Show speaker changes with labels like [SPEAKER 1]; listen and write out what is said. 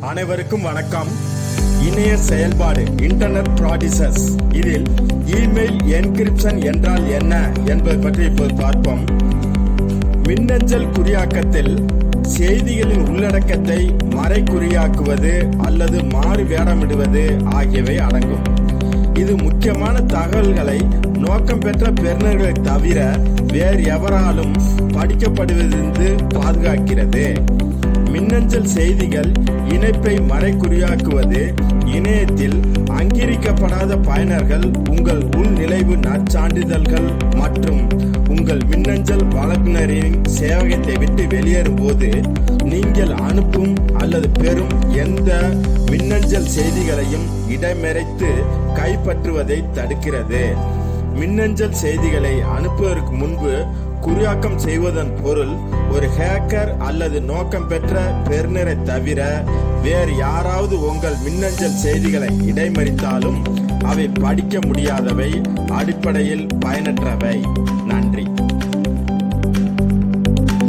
[SPEAKER 1] அனைவருக்கும் வணக்கம். இணைய செயல்பாடு இன்டர்நெட் ப்ராடிசஸ். இதில் இமெயில் என்கிரிப்ஷன் என்றால் என்ன என்பது பற்றி இப்போது பார்ப்போம். மின்னஞ்சல் குறியாக்கத்தில் செய்திகளின் உள்ளடக்கத்தை மறைகுறியாக்குவது அல்லது மாறு வேடமிடுவது ஆகியவை அடங்கும். இது முக்கியமான தகவல்களை நோக்கம் பெற்ற பெறுநர்களை தவிர வேறு எவராலும் படிக்கப்படுவதிலிருந்து பாதுகாக்கிறது. மின்னஞ்சல் செய்திகள் இணைப்பை மறைகுறியாக்குவது. இணையத்தில் அங்கீகரிக்கப்படாத பயனர்கள் உங்கள் உள்நுழைவு நற்சான்றிதழ்கள் மற்றும் உங்கள் மின்னஞ்சல் வழங்குனரின் சேவையத்தை விட்டு வெளியேறும் போது நீங்கள் அனுப்பும் அல்லது பெறும் எந்த மின்னஞ்சல் செய்திகளையும் இடைமறைத்து கைப்பற்றுவதை தடுக்கிறது. மின்னஞ்சல் செய்திகளை அனுப்புவதற்கு முன்பு குறியாக்கம் செய்வதன் பொருள் ஒரு ஹேக்கர் அல்லது நோக்கம் பெற்ற பெறுநரை தவிர வேறு யாராவது உங்கள் மின்னஞ்சல் செய்திகளை இடைமறித்தாலும் அவை படிக்க முடியாதவை, அடிப்படையில் பயனற்றவை. நன்றி.